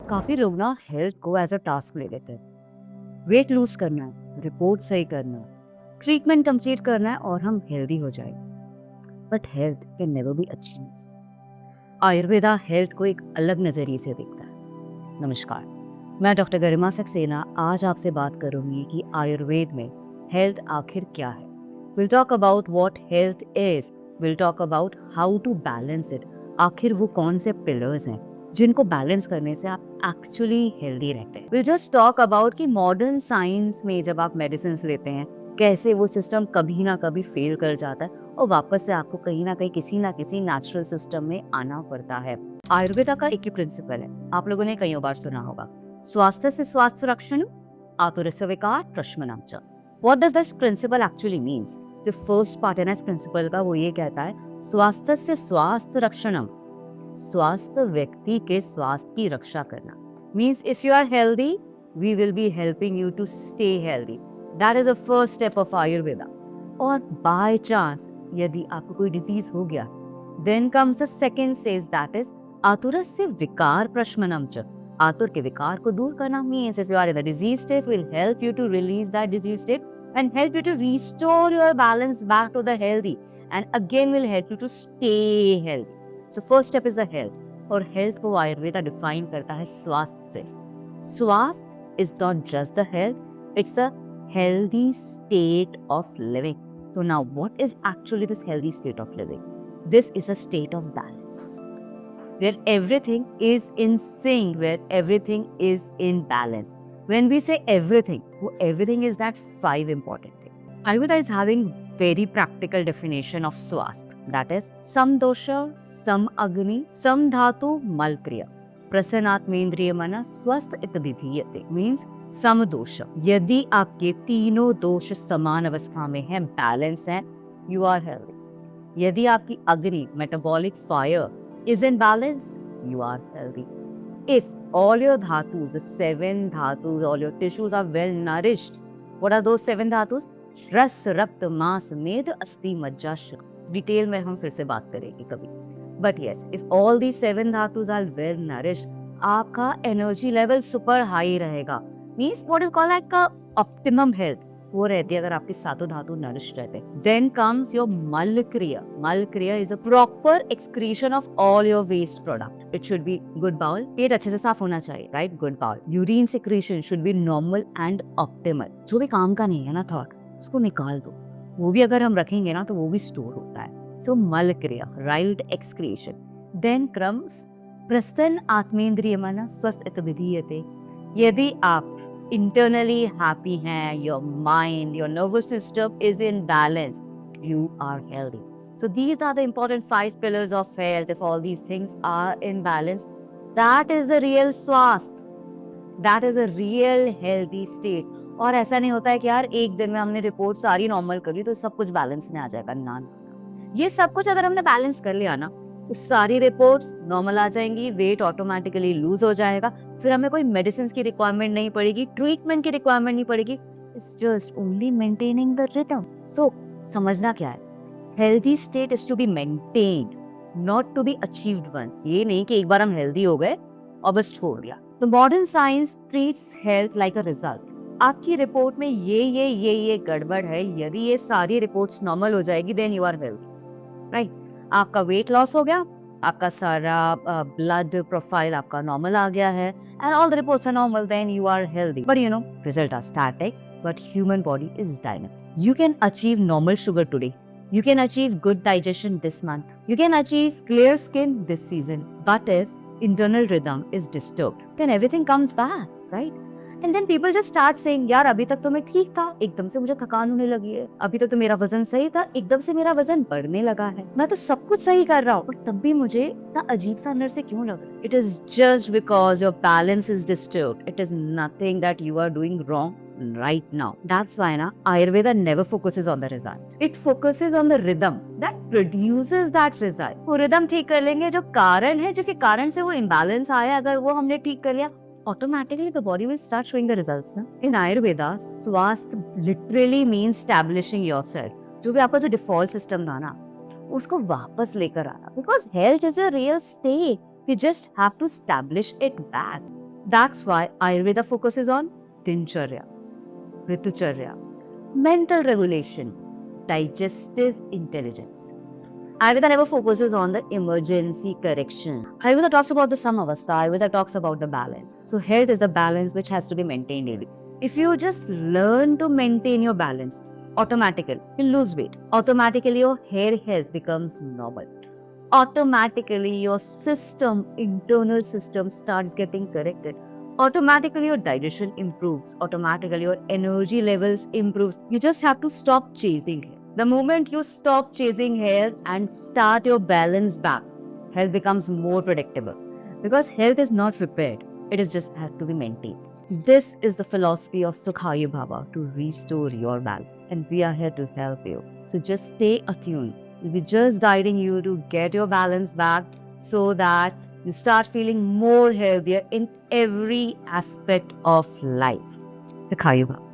काफी लोग ना हेल्थ को एज अ टास्क ले लेते हैं। वेट लूज करना है, रिपोर्ट सही करना है, ट्रीटमेंट कंप्लीट करना है और हम हेल्दी हो जाए। But health can never be achieved. Ayurveda health को एक अलग नजरिए से देखता है। नमस्कार, मैं डॉक्टर गरिमा सक्सेना आज आपसे बात करूंगी कि आयुर्वेद में हेल्थ आखिर क्या है। Will talk about what health is, will talk about how to balance it. आखिर वो कौन से पिलर्स हैं जिनको बैलेंस करने से आप एक्चुअली हेल्दी रहते हैं। विल जस्ट टॉक अबाउट कि मॉडर्न साइंस में जब आप मेडिसिन लेते हैं कैसे वो सिस्टम कभी ना कभी फेल कर जाता है और वापस से आपको कहीं ना कहीं किसी ना किसी नेचुरल सिस्टम में आना पड़ता है। आयुर्वेदा का एक ही प्रिंसिपल है, आप लोगों ने कई बार सुना होगा, स्वास्थ्य से स्वास्थ्य रक्षण, आतुरस्य विकार प्रशमनम च। What does this principle actually means? जो फर्स्ट पार्ट है ना इस प्रिंसिपल का, वो ये कहता है स्वास्थ्य से स्वास्थ्य रक्षणम, स्वास्थ्य व्यक्ति के स्वास्थ्य की रक्षा करना। Means if you are healthy we will be helping you to stay healthy. That is the first step of Ayurveda. और बाय चांस यदि आपको कोई डिजीज हो गया, then comes the second stage, that is आतुरस्य विकार प्रशमनम च। आतुर के विकार को दूर करना means if you are in the disease state will help you to release that disease state and help you to restore your balance back to the healthy, and again will help you to stay healthy. So first step is the health, और health को Ayurveda define करता है स्वास्थ्य से। स्वास्थ्य is not just the health, it's a healthy state of living. So now what is actually this healthy state of living? This is a state of balance, where everything is in sync, where everything is in balance. When we say everything, everything is that 5 important things. Ayurveda is having very practical definition of swasth. That is, sam dosha, sam agni, sam dhatu, mal kriya. प्रसन्नात्मेंद्रिय मन स्वस्थ इत विधीयते। Means सम दोष। यदि आपके तीनों दोष समान अवस्था में हैं, बैलेंस है, यू आर हेल्दी। यदि आपकी अग्नि metabolic fire is in balance, you are healthy. If all your dhatus, the 7 dhatus, all your tissues are well nourished, what are those 7 dhatus? रस, रक्त, मांस, मेद, अस्थि, मज्जा, श्रम। डिटेल में हम फिर से बात करेंगे कभी। But yes, if all these 7 dhatus are well nourished, आपका एनर्जी लेवल सुपर हाई रहेगा। Means what is called like a optimum health वो रहती है अगर आपके सातों धातु नरिश्ड रहते हैं। Then comes your mal kriya. Mal kriya is a proper excretion of all your waste product. It should be good bowel. पेट अच्छे से साफ होना चाहिए, right? Good bowel. Urine secretion should be normal and optimal. जो भी काम का नहीं है ना थॉट, उसको निकाल दो। वो भी अगर हम रखेंगे ना तो वो भी स्टोर होता है। So mal kriya, right excretion. Then comes प्रसन्न आत्मेंद्रिय मन स्वस्थ इत विधीयते। यदि आप internally happy हैं, your mind, your nervous system is in balance, you are healthy. So these are the important 5 pillars of health. If all these things are in balance, that is the real स्वास्थ्य, that is a real healthy state. और ऐसा नहीं होता है कि यार एक दिन में हमने रिपोर्ट सारी नॉर्मल कर ली तो सब कुछ बैलेंस में आ जाएगा। ना, ये सब कुछ अगर हमने बैलेंस कर लिया ना तो सारी रिपोर्ट्स नॉर्मल आ जाएंगी, वेट ऑटोमेटिकली लूज हो जाएगा, फिर हमें कोई मेडिसिन की रिक्वायरमेंट नहीं पड़ेगी, ट्रीटमेंट की रिक्वायरमेंट नहीं पड़ेगी। It's just only maintaining the rhythm. So समझना क्या है, healthy state is to be maintained, not to be achieved once. ये नहीं कि एक बार हम हेल्दी हो गए और बस छोड़ दिया। तो modern science treats health like a result. आपकी रिपोर्ट में ये गड़बड़ है, यदि ये सारी रिपोर्ट्स नॉर्मल हो जाएगी then you are healthy, right? आपका वेट लॉस हो गया, आपका सारा ब्लड प्रोफाइल आपका नॉर्मल आ गया है, and all the reports are normal, then you are healthy. But you know result are static, but human body is dynamic. You can achieve normal sugar today, you can achieve good digestion this month, you can achieve clear skin this season, but if internal rhythm is disturbed then everything comes back, right? And then people just start saying यार अभी तक तो मैं ठीक था, एकदम से मुझे थकान होने लगी है, अभी तक तो मेरा वजन सही था, एकदम से मेरा वजन बढ़ने लगा है, मैं तो सब कुछ सही कर रहा हूँ और तब भी मुझे इतना अजीब सा अंदर से क्यों लग रहा है? It is just because your balance is disturbed. It is nothing that you are doing wrong right now. That's why na Ayurveda never focuses on the result. It focuses on the rhythm that produces that result. वो rhythm ठीक कर लेंगे, जो कारण है जिसके कारण से वो imbalance आया, अगर वो हमने ठीक कर लिया, automatically the body will start showing the results ना। In Ayurveda, स्वास्थ्य literally means establishing yourself. जो भी आपका जो default system था ना, उसको वापस लेकर आना। Because health is a real state. We just have to establish it back. That's why Ayurveda focuses on Dincharya, Ritucharya, mental regulation, digestive intelligence. Ayurveda never focuses on the emergency correction. Ayurveda talks about the samavastha, Ayurveda talks about the balance. So health is a balance which has to be maintained daily. If you just learn to maintain your balance, automatically you lose weight. Automatically your hair health becomes normal. Automatically your internal system starts getting corrected. Automatically your digestion improves. Automatically your energy levels improves. You just have to stop chasing hair. The moment you stop chasing hair and start your balance back, health becomes more predictable. Because health is not repaired, it is just have to be maintained. This is the philosophy of Sukhayu Baba, to restore your balance. And we are here to help you. So just stay attuned. We'll be just guiding you to get your balance back so that you start feeling more healthier in every aspect of life. Sukhayu Baba.